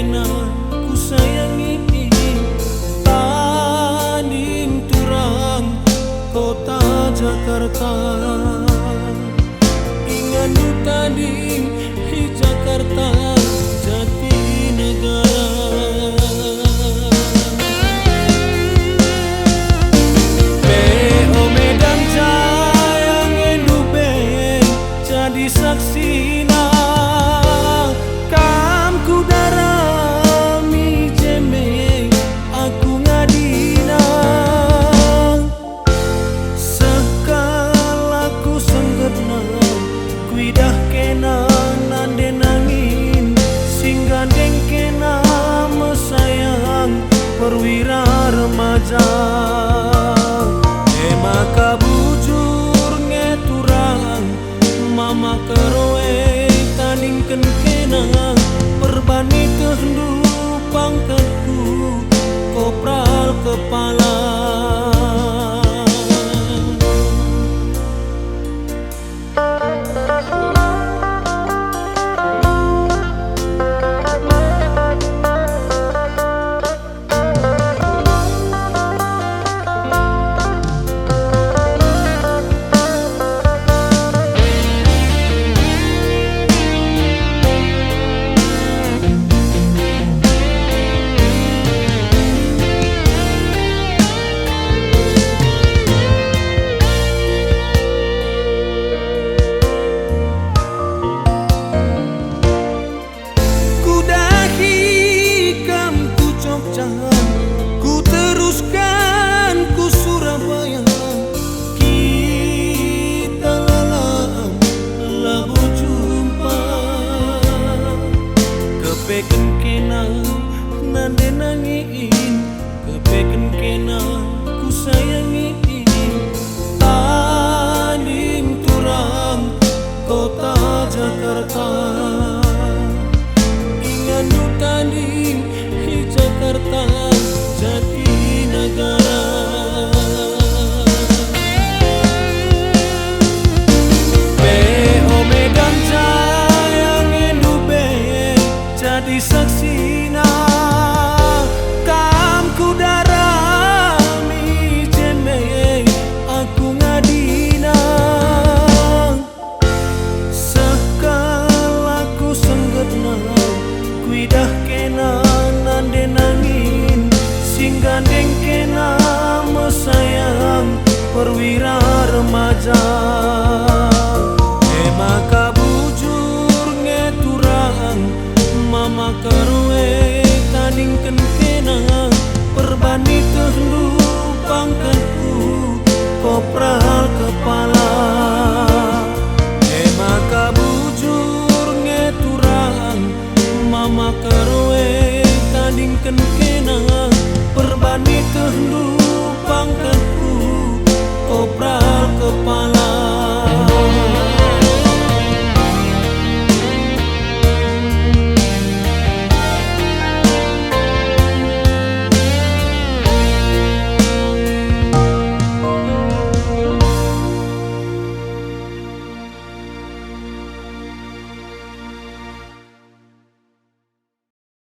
kena ku sayangi Tanim turang kota Jakarta. Inganu tadi di Jakarta Jatinegara. Beo Medan Jaya ngenu ben jadi saksina. Kam ku darami jeme aku ngadina. Sekala ku senggetna kuidah kena nande nangin sing gandeng kena mesayang perwira remaja. Maka bujur ngeturang mama keroe taningken kena perbani kehendu pangkatku kopral kepala. Ku teruskan ku Surabaya, kita lalang labu jumpa. Kepeken kena nande nangin, kepeken kena ku sayangi. Tanim turang kota Jakarta. Inganu tanim di Jakarta Jatinegara. Beo Medan Jaya ngenu ben jadi saksina. Kam ku darami jeme aku ngadina. Sekala ku senggetna kuidah kena nande nangin sing gandeng kena mesayang perwira remaja. Maka bujur ngeturang mama keroe taningken